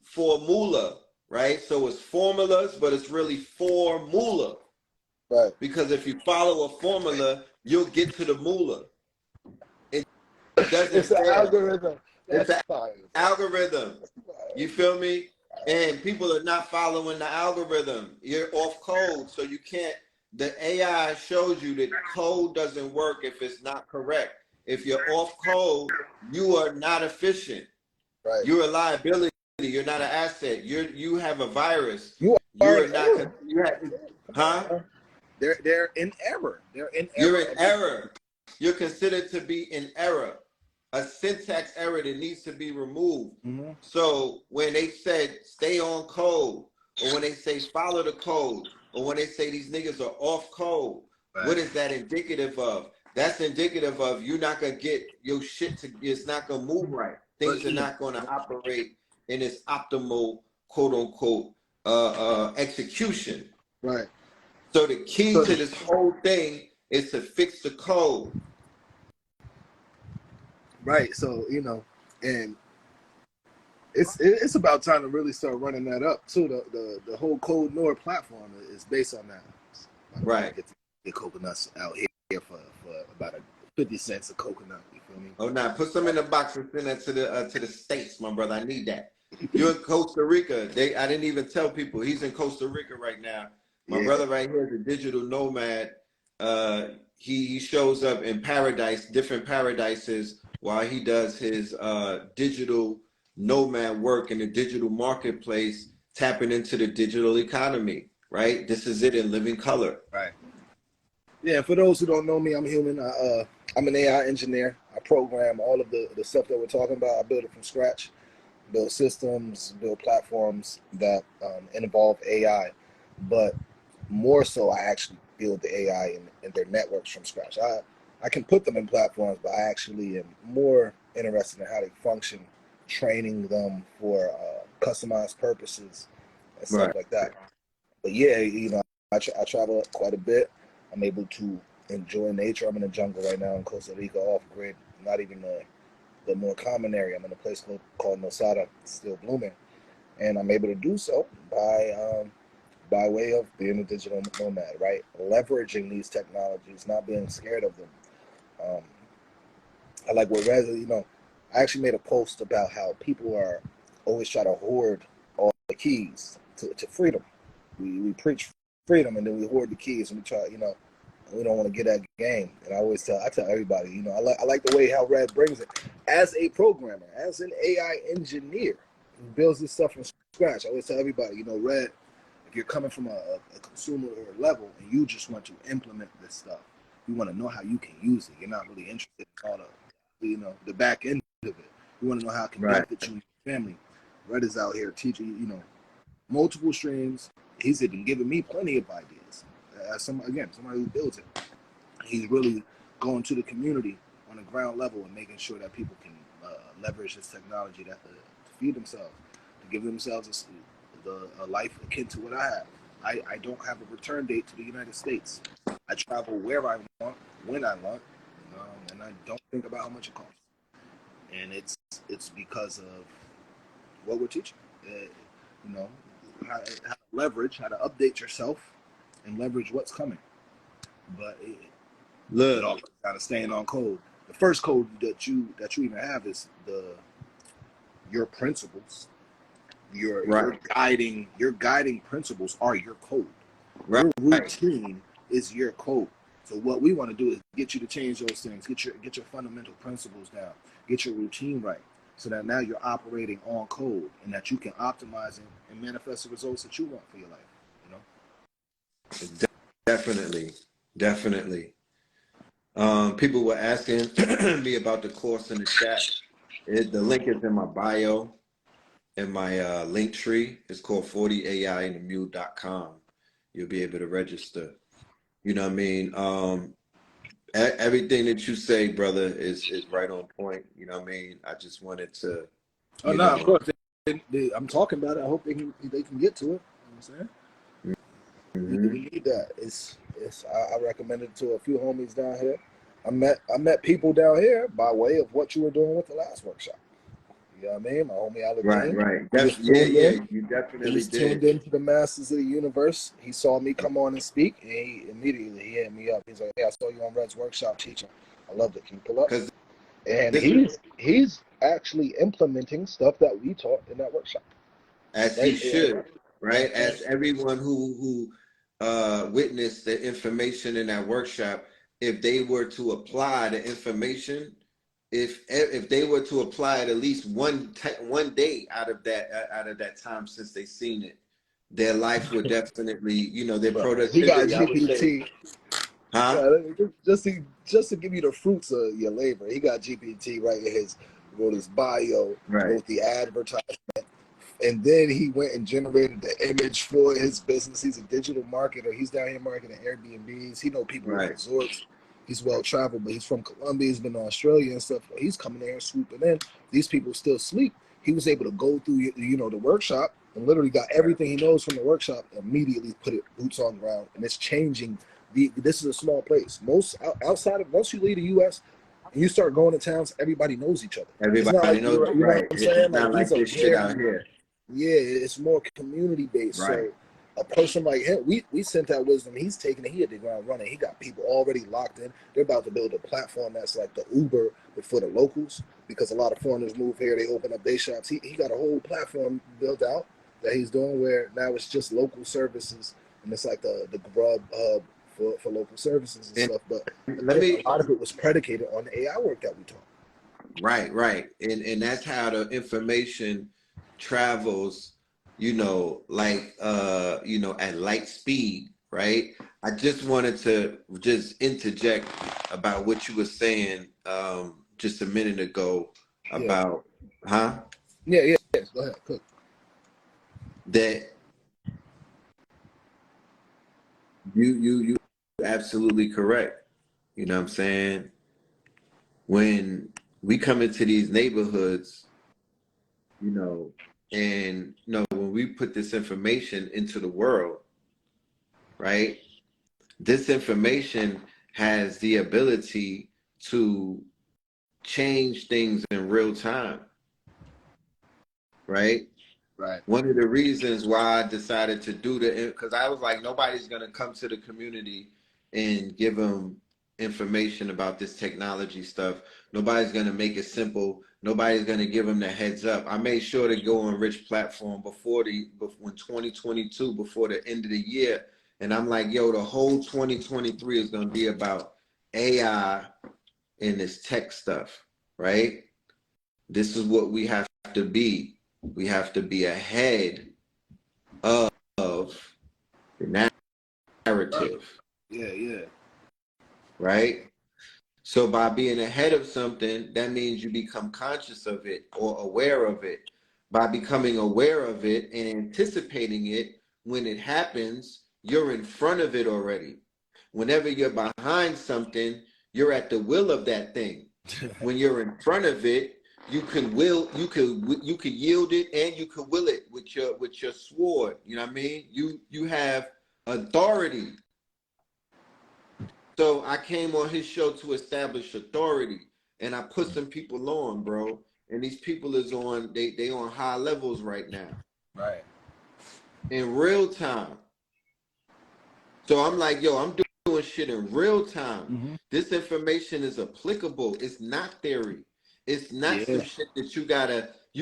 for moolah, right? So it's formulas, but it's really for moolah.
Right.
Because if you follow a formula, you'll get to the moolah. It doesn't
It's an algorithm.
It's an algorithm. You feel me? And people are not following the algorithm. You're off code, so you can't. The AI shows you that code doesn't work if it's not correct. If you're off code, you are not efficient. Right. You're a liability. You're not an asset. You have a virus.
You are not.
Huh?
They're in error.
You're in error. You're considered to be in error. A syntax error that needs to be removed. Mm-hmm. So when they said stay on code, or when they say follow the code, or when they say these niggas are off code, what is that indicative of? That's indicative of you're not gonna get your shit it's not gonna move right. Things are not gonna operate in its optimal quote unquote execution. Right. So the key to this whole thing is to fix the code.
Right. So, and it's about time to really start running that up too. The whole Code Nord platform is based on that.
Right.
Get coconuts out here for about 50 cents a coconut. You feel me?
Oh, now put some in the box and send that to the States, my brother. I need that. You're in Costa Rica. I didn't even tell people he's in Costa Rica right now. My
Yeah.
brother right here is a digital nomad. He shows up in different paradises, while he does his digital nomad work in the digital marketplace, tapping into the digital economy. Right. This is it in living color.
Right. Yeah, for those who don't know me, I'm human. I'm an AI engineer. I program all of the stuff that we're talking about. I build it from scratch, build systems, build platforms that involve AI. But more so, I actually build the AI and their networks from scratch. I can put them in platforms, but I actually am more interested in how they function, training them for customized purposes and stuff
Right.
like that. But yeah, I travel quite a bit. I'm able to enjoy nature. I'm in the jungle right now in Costa Rica, off grid. Not even the more common area. I'm in a place called Nosada, still blooming, and I'm able to do so by way of being a digital nomad, right? Leveraging these technologies, not being scared of them. Um, I like what I actually made a post about how people are always try to hoard all the keys to freedom. We preach freedom and then we hoard the keys and we try, we don't want to get that game. And I tell everybody, I like the way how Red brings it. As a programmer, as an AI engineer who builds this stuff from scratch, I always tell everybody, Red, if you're coming from a consumer level and you just want to implement this stuff, you want to know how you can use it. You're not really interested in all the back end of it. You want to know how it can
Right.
benefit you and your family. Red is out here teaching, multiple streams. He's even giving me plenty of ideas. As somebody who builds it, he's really going to the community on the ground level and making sure that people can leverage this technology to feed themselves, to give themselves a life akin to what I have. I don't have a return date to the United States. I travel where I want, when I want, and I don't think about how much it costs. And it's because of what we're teaching. How to leverage, how to update yourself, and leverage what's coming. But it all comes down to staying on code. The first code that you even have is your principles. Your guiding principles are your code.
Right.
Your routine is your code. So what we want to do is get you to change those things, get your fundamental principles down, get your routine right, so that now you're operating on code and that you can optimize and manifest the results that you want for your life.
Definitely. People were asking me about the course in the chat. The link is in my bio, in my link tree. It's called 40AIinthemule.com. You'll be able to register. You know what I mean? Everything that you say, brother, is right on point. You know what I mean? I just wanted to.
Of course. I'm talking about it. I hope they can get to it. You know what I'm saying?
Mm-hmm.
We need that. I recommend it to a few homies down here. I met people down here by way of what you were doing with the last workshop. You know what I mean? My homie Aladdin.
Right. You definitely
He's
did.
tuned into the masters of the universe. He saw me come on and speak, and he immediately hit me up. He's like, "Hey, I saw you on Red's workshop teaching. I loved it. Can you pull up?" And he's actually implementing stuff that we taught in that workshop.
As he should, right? As everyone who witnessed the information in that workshop, if they were to apply the information, if they were to apply it at least one day out of that time since they seen it, their life would definitely, their productivity.
He got GPT.
Huh?
Just to give you the fruits of your labor, he got GPT wrote his bio, wrote the advertisement, and then he went and generated the image for his business. He's a digital marketer. He's down here marketing Airbnbs. He know people with resorts. He's well traveled, but he's from Colombia. He's been to Australia and stuff. He's coming there and swooping in. These people still sleep. He was able to go through, the workshop and literally got everything he knows from the workshop. Immediately put it boots on the ground, and it's changing. This is a small place. Outside of once you leave the U.S. and you start going to towns, everybody knows each other.
Everybody knows,
you know what I'm saying?
It's not like this shit out here.
Yeah, it's more community based. Right. So a person like him, we sent that wisdom. He's taking it. He hit the ground running. He got people already locked in. They're about to build a platform that's like the Uber, but for the locals, because a lot of foreigners move here. They open up their shops. He got a whole platform built out that he's doing where now it's just local services, and it's like the Grub hub for local services and stuff. But
let
again,
me
a lot of it was predicated on the AI work that we taught.
right. And that's how the information travels, at light speed, right? I just wanted to just interject about what you were saying just a minute ago
Yeah,
about, huh?
yeah. Go ahead, cook.
That you absolutely correct. You know what I'm saying? When we come into these neighborhoods, and when we put this information into the world, right? This information has the ability to change things in real time, right?
Right.
One of the reasons why I decided to do because I was like, nobody's going to come to the community and give them information about this technology stuff. Nobody's going to make it simple. Nobody's going to give them the heads up. I made sure to go on Rich platform when 2022, before the end of the year. And I'm like, yo, the whole 2023 is going to be about AI and this tech stuff, right? This is what we have to be. We have to be ahead of the narrative,
Yeah.
right? So by being ahead of something, that means you become conscious of it or aware of it. By becoming aware of it and anticipating it, when it happens, you're in front of it already. Whenever you're behind something, you're at the will of that thing. When you're in front of it, you can yield it, and you can will it with your sword. You know what I mean? You have authority. So I came on his show to establish authority, and I put some people on, bro. And these people is on they on high levels right now,
Right.
in real time. So I'm like, yo, I'm doing shit in real time.
Mm-hmm.
This information is applicable. It's not theory. It's not some
Yeah.
shit that you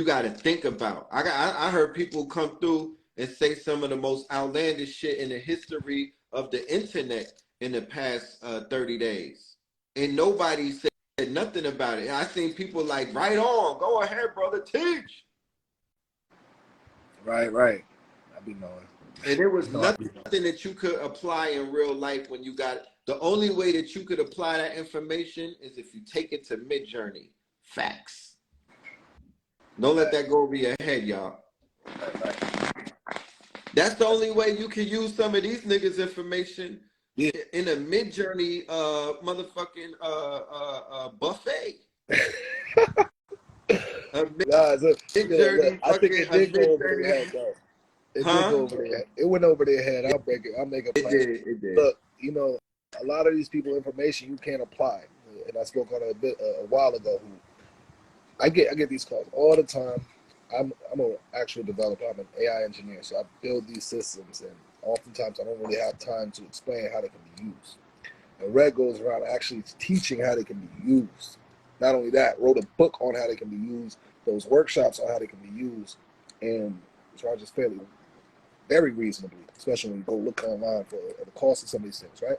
gotta think about. I heard people come through and say some of the most outlandish shit in the history of the internet in the past 30 days, and nobody said nothing about it. I seen people like, right on, go ahead, brother, teach.
Right. I be knowing.
And there was
No, I
nothing
be knowing.
that you could apply in real life when you got the only way that you could apply that information is if you take it to Mid-Journey. Facts. Don't let that go over your head, y'all.
Right.
That's the only way you can use some of these niggas' information
Yeah.
in a Mid-Journey motherfucking buffet. A
Nah, so, look,
Mid-Journey
I think
fucking
it
a
did go over their
Mid-Journey.
head, though. It did go
Huh?
over their head. It went over their head. I'll break it. I'll make a
It
plan.
did. It did.
Look, a lot of these people information you can't apply, and I spoke on it a while ago. I get these calls all the time. I'm an actual developer. I'm an AI engineer, so I build these systems, and oftentimes I don't really have time to explain how they can be used. And Red goes around actually teaching how they can be used. Not only that, wrote a book on how they can be used, those workshops on how they can be used, and charges very reasonably, especially when you go look online for the cost of some of these things, right?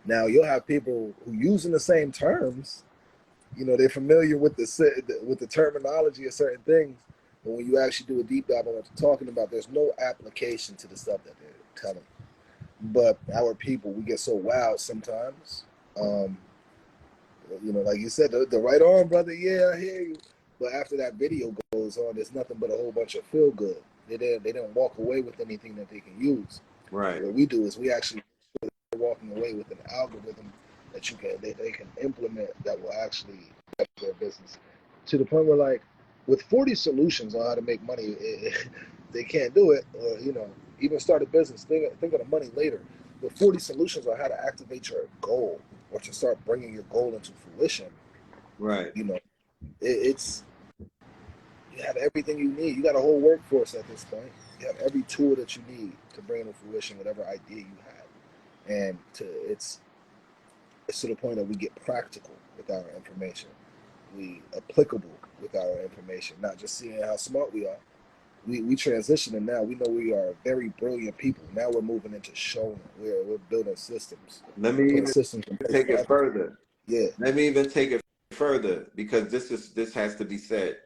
Now you'll have people who using the same terms, they're familiar with the terminology of certain things, but when you actually do a deep dive on what they're talking about, there's no application to the stuff that they're telling. But our people, we get so wild sometimes. Like you said, the right arm, brother. Yeah, I hear you. But after that video goes on, there's nothing but a whole bunch of feel good. They didn't walk away with anything that they can use.
Right.
What we do is we actually walking away with an algorithm that they can implement that will actually help their business to the point where, like, with 40 solutions on how to make money, they can't do it, or even start a business. Think of the money later. With 40 solutions on how to activate your goal or to start bringing your goal into fruition,
Right.
it's You have everything you need. You got a whole workforce at this point. You have every tool that you need to bring to fruition whatever idea you have. And it's to the point that we get practical with our information. We applicable with our information, not just seeing how smart we are. We transitioning now. We know we are very brilliant people. Now we're moving into showing. We're building systems,
Let me
putting
even
systems in place
take
for
it
others.
further.
Yeah,
Let me even take it further because this has to be said.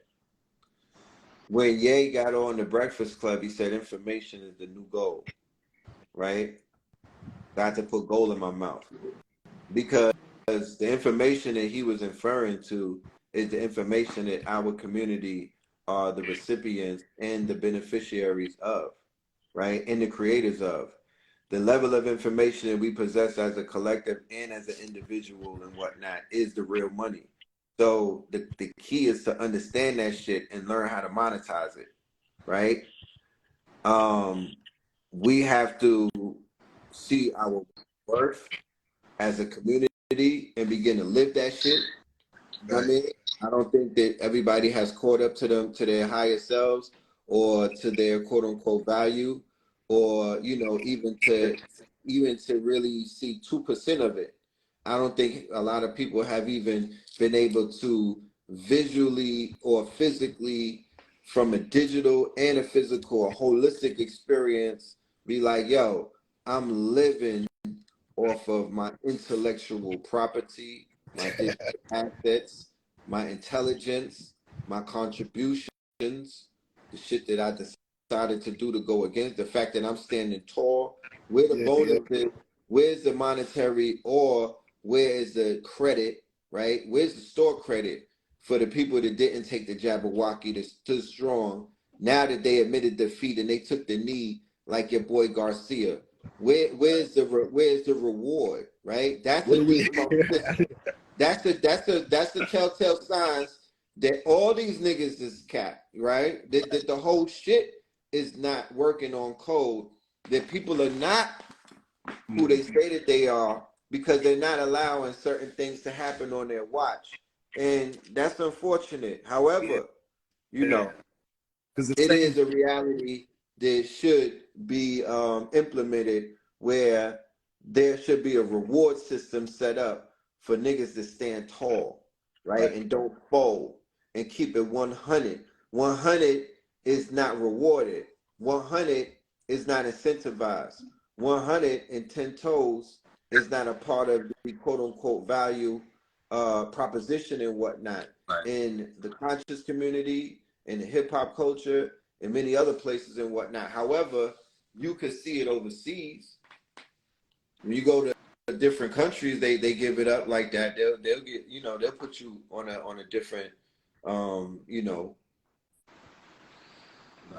When Ye got on the Breakfast Club, he said information is the new gold, right? Got to put gold in my mouth because the information that he was inferring to is the information that our community are the recipients and the beneficiaries of, right? And the creators of. The level of information that we possess as a collective and as an individual and whatnot is the real money. So the key is to understand that shit and learn how to monetize it, right? We have to see our worth as a community and begin to live that shit. You know what I
right.
mean? I don't think that everybody has caught up to them to their higher selves or to their quote unquote value, or even to really see 2% of it. I don't think a lot of people have even been able to visually or physically, from a digital and a physical, a holistic experience, be like, yo, I'm living off of my intellectual property, my digital assets, my intelligence, my contributions, the shit that I decided to do to go against the fact that I'm standing tall. Where the
Yeah, yeah.
bonus is, where's the monetary or where is the credit, right? Where's the store credit for the people that didn't take the Jabberwocky, that stood strong, now that they admitted defeat and they took the knee like your boy Garcia? Where's the reward, right? That's
What
a
do we?
listen, that's the telltale signs that all these niggas is cap, right? That the whole shit is not working on code. That people are not who they say that they are because they're not allowing certain things to happen on their watch. And that's unfortunate.
Yeah,
However, you
yeah.
know,
Because the
it
same.
is a reality that should be implemented where there should be a reward system set up for niggas to stand tall, right?
Right.
And don't fold and keep it 100. 100 is not rewarded. 100 is not incentivized. 110 toes is not a part of the quote unquote value proposition and whatnot.
Right.
In the conscious community, in the hip hop culture, and many other places and whatnot. However, you could see it overseas. When you go to different countries, they give it up like that. They'll get they'll put you on a different you know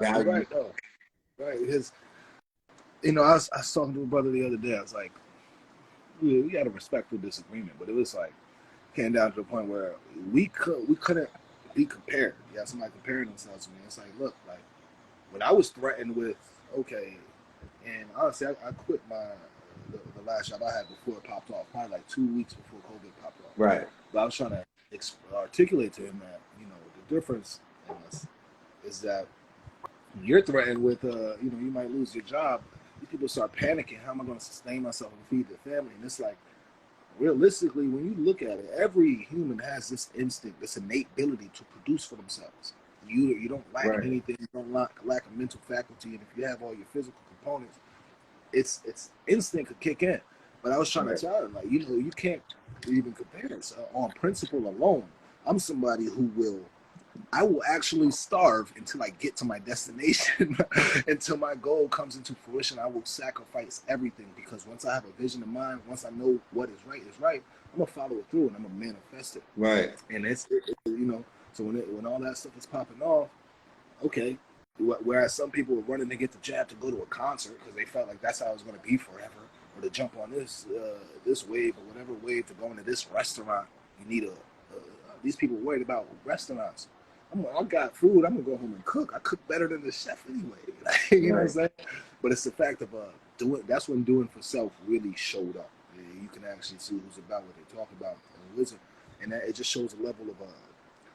No, you're
value.
right though. Right. Because I was talking to a brother the other day. I was like, we had a respectful disagreement, but it was like came down to the point where we couldn't be compared. You have somebody comparing themselves to me. It's like, look, like when I was threatened with, okay, and honestly, I quit the last job I had before it popped off, probably like 2 weeks before COVID popped off.
Right.
But I was trying to articulate to him that the difference in us is that when you're threatened with, you might lose your job. These people start panicking. How am I going to sustain myself and feed the family? And it's like, realistically, when you look at it, every human has this instinct, this innate ability to produce for themselves. You don't lack
Right.
anything. You don't lack a mental faculty, and if you have all your physical components, it's instinct could kick in. But I was trying to
Right.
tell him, like, you can't even compare us on principle alone. I'm somebody who I will actually starve until I get to my destination, until my goal comes into fruition. I will sacrifice everything because once I have a vision in mind, once I know what is right, I'm gonna follow it through and I'm gonna manifest it.
Right.
And so when all that stuff is popping off, okay. Whereas some people were running to get the jab to go to a concert because they felt like that's how it was going to be forever, or to jump on this wave or whatever wave to go into this restaurant. You need these people worried about restaurants. I got food. I'm gonna go home and cook. I cook better than the chef anyway. You know what I'm
Right.
saying? But it's the fact of doing. That's when doing for self really showed up. You can actually see who's about what they talk about and who isn't, and that it just shows a level of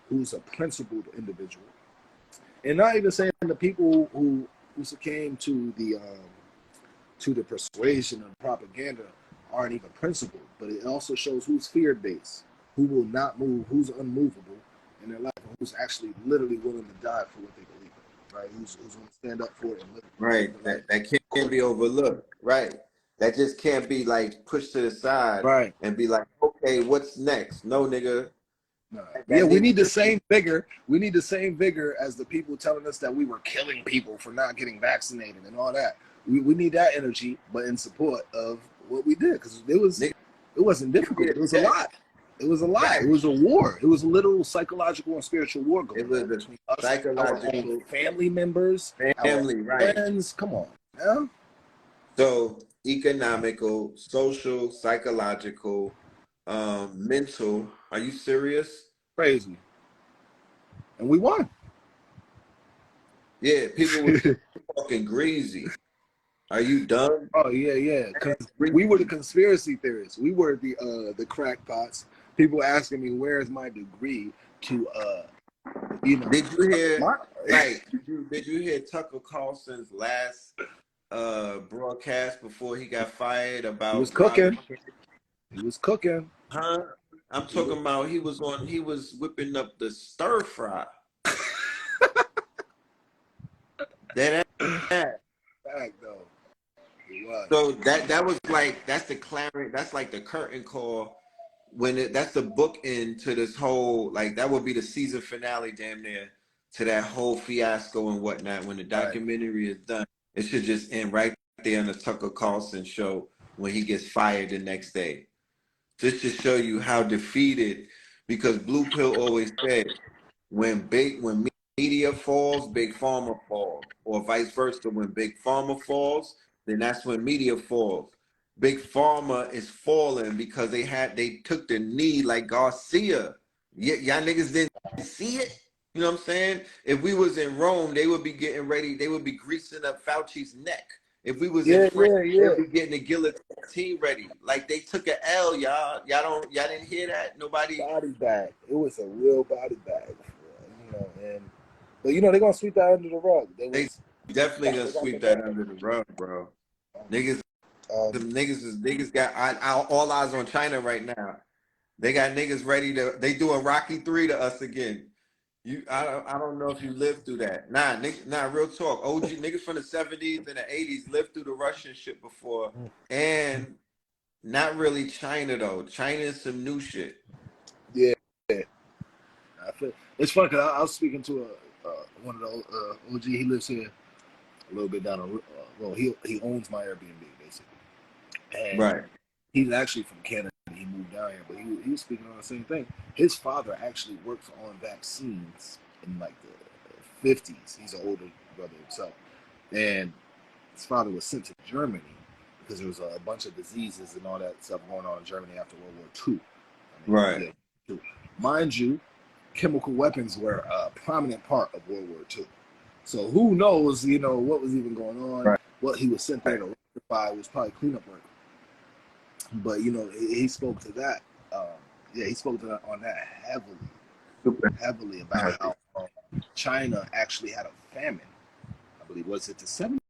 who's a principled individual and not even saying the people who succumb to the persuasion and propaganda aren't even principled, but it also shows who's fear based, who will not move, who's unmovable in their life, and who's actually literally willing to die for what they believe in, right? Who's going to stand up for it and live
Right. That can't be overlooked. Right. That just can't be like pushed to the side
right.
and be like, okay, what's next? No, nigga.
Nah. Yeah,
That
we
nigga.
need the same vigor. We need the same vigor as the people telling us that we were killing people for not getting vaccinated and all that. We need that energy, but in support of what we did, because
Nigga,
it wasn't difficult. It was a lot. It was a lot. It
right.
was a war. It was a literal psychological and spiritual war
It
going
was
on
a
between us, our own
psychological
family members, our
family, right?
friends. Come on, yeah,
So economical, social, psychological, mental. Are you serious?
crazy, and we won.
Yeah, people were talking greasy. Are you done?
Oh yeah, yeah. Because we were the conspiracy theorists. We were the crackpots. People asking me where's my degree to you know.
Did you hear?
My,
Right? Did you hear Tucker Carlson's last broadcast before he got fired
he was
about Robert?
cooking. He was cooking.
Huh? I'm talking about he was whipping up the stir fry. That ass.
Back though. He was.
So that was like that's like the curtain call that's the bookend to this whole, like, that would be the season finale damn near to that whole fiasco and whatnot. When the
Right.
documentary is done, it should just end right there on the Tucker Carlson show when he gets fired the next day. Just to show you how defeated, because Blue Pill always said when media falls, big pharma falls, or vice versa. When big pharma falls, then that's when media falls. Big pharma is falling because they took the knee like Garcia. Y'all niggas didn't see it. You know what I'm saying? If we was in Rome, they would be getting ready. They would be greasing up Fauci's neck. If we was in
Yeah,
France,
yeah, yeah.
they'd be getting the guillotine ready. Like, they took a L, y'all. Y'all didn't hear that? Nobody.
Body bag. It was a real body bag. You know, but you know they're gonna sweep that under the rug.
They definitely gonna sweep that under the rug, bro. Niggas, niggas got all eyes on China right now. They got niggas ready to. They doing Rocky 3 to us again. I don't know if you lived through that. Nah, real talk. OG niggas from the 70s and the 80s lived through the Russian shit before, and not really China though. China is some new shit.
Yeah, I feel it's funny because I was speaking to one of the OG. He lives here a little bit down the road. Well, he owns my Airbnb basically, and
Right.
he's actually from Canada. He moved down here, but he was speaking on the same thing. His father actually worked on vaccines in like the 50s. He's an older brother himself, and his father was sent to Germany because there was a bunch of diseases and all that stuff going on in Germany after World War II. I mean,
Right.
yeah, mind you, chemical weapons were a prominent part of World War II. So who knows, you know, what was even going on,
Right.
what he was sent there to rectify was probably cleanup work. But, you know, he spoke to that. He spoke to that on that heavily about how China actually had a famine. I believe, was it the 70s?